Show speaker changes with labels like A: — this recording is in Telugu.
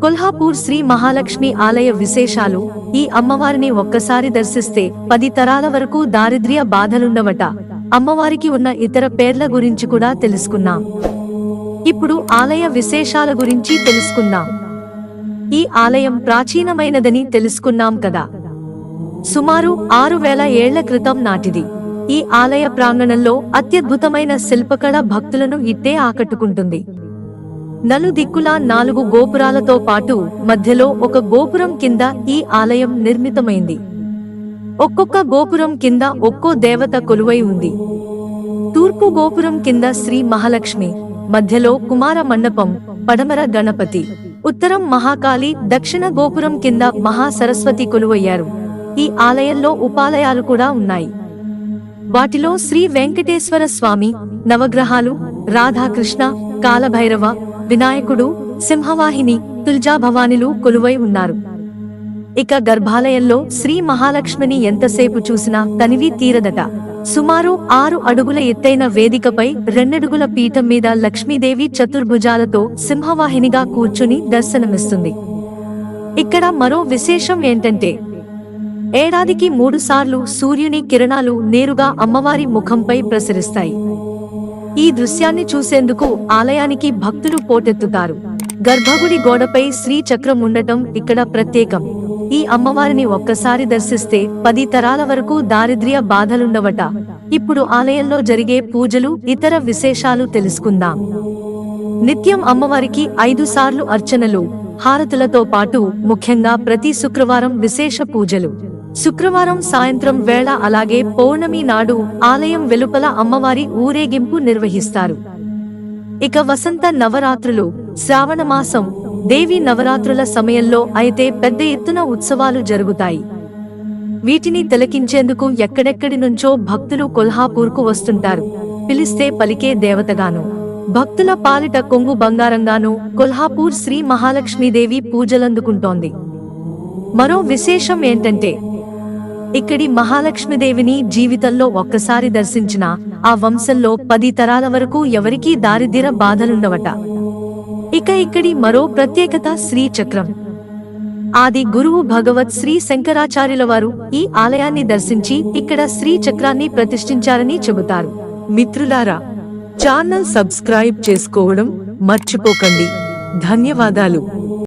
A: కొల్హాపూర్ శ్రీ మహాలక్ష్మి ఆలయ విశేషాలు. ఈ అమ్మవారిని ఒక్కసారి దర్శిస్తే 10 తరాల వరకు దారిద్ర్య బాధలుండవట. అమ్మవారికి ఉన్న ఇతర పేర్ల గురించి కూడా తెలుసుకున్నాం. ఇప్పుడు ఆలయ విశేషాల గురించి తెలుసుకుందాం. ఈ ఆలయం ప్రాచీనమైనదని తెలుసుకున్నాం కదా. సుమారు 6000 ఏళ్ల క్రితం నాటిది. ఈ ఆలయ ప్రాంగణంలో అత్యద్భుతమైన శిల్పకళ భక్తులను ఇట్టే ఆకట్టుకుంటుంది. నలుదిక్కులా 4 గోపురాలతో పాటు మధ్యలో ఒక గోపురం కింద ఈ ఆలయం నిర్మితమైంది. ఒక్కొక్క గోపురం కింద ఒక్కో దేవత కొలువై ఉంది. తూర్పు గోపురం కింద శ్రీ మహాలక్ష్మి, మధ్యలో కుమార మండపం, పడమర గణపతి, ఉత్తరం మహాకాళి, దక్షిణ గోపురం కింద మహాసరస్వతి కొలువయ్యారు. ఈ ఆలయంలో ఉపాలయాలు కూడా ఉన్నాయి. వాటిలో శ్రీ వెంకటేశ్వర స్వామి, నవగ్రహాలు, రాధాకృష్ణ, కాలభైరవ, వినాయకుడు, సింహవాహిని, తుల్జాభవానిలు కొలువై ఉన్నారు. ఇక గర్భాలయంలో శ్రీ మహాలక్ష్మిని ఎంతసేపు చూసినా తనివి తీరదట. సుమారు 6 అడుగుల ఎత్తైన వేదికపై 2 అడుగుల పీఠం మీద లక్ష్మీదేవి చతుర్భుజాలతో సింహవాహినిగా కూర్చుని దర్శనమిస్తుంది. ఇక్కడ మరో విశేషం ఏంటంటే, ఏడాదికి 3 సార్లు సూర్యుని కిరణాలు నేరుగా అమ్మవారి ముఖంపై ప్రసరిస్తాయి. ఈ దృశ్యాన్ని చూసేందుకు ఆలయానికి భక్తులు పోటెత్తుతారు. గర్భగుడి గోడపై శ్రీ చక్రం ఉండటం ఇక్కడ ప్రత్యేకం. ఈ అమ్మవారిని ఒక్కసారి దర్శిస్తే 10 తరాల వరకు దారిద్ర్య బాధలుండవట. ఇప్పుడు ఆలయంలో జరిగే పూజలు, ఇతర విశేషాలు తెలుసుకుందాం. నిత్యం అమ్మవారికి 5 సార్లు అర్చనలు, హారతులతో పాటు ముఖ్యంగా ప్రతి శుక్రవారం విశేష పూజలు. శుక్రవారం సాయంత్రం వేళ అలాగే పౌర్ణమి నాడు ఆలయం వెలుపల అమ్మవారి ఊరేగింపు నిర్వహిస్తారు. ఇక వసంత నవరాత్రులు, శ్రావణ మాసం, దేవి నవరాత్రుల సమయంలో అయితే పెద్ద ఎత్తున ఉత్సవాలు జరుగుతాయి. వీటిని తిలకించేందుకు ఎక్కడెక్కడి నుంచో భక్తులు కొల్హాపూర్కు వస్తుంటారు. పిలిస్తే పలికే దేవతగాను, భక్తుల పాలిట కొంగు బంగారంగాను కొల్హాపూర్ శ్రీ మహాలక్ష్మీదేవి పూజలందుకుంటోంది. మరో విశేషం ఏంటంటే, ఇక్కడి మహాలక్ష్మీదేవిని జీవితంలో ఒక్కసారి దర్శించినా ఆ వంశంలో 10 తరాల వరకు ఎవరికీ దారిద్ర్య బాధలుండవట. ఇక ఇక్కడి మరో ప్రత్యేకత శ్రీ చక్రం. ఆది గురువు భగవత్ శ్రీ శంకరాచార్యుల వారు ఈ ఆలయాన్ని దర్శించి ఇక్కడ శ్రీ చక్రాన్ని ప్రతిష్ఠించారని చెబుతారు. మిత్రులారా, ఛానల్ సబ్స్క్రైబ్ చేసుకోవడం మర్చిపోకండి. ధన్యవాదాలు.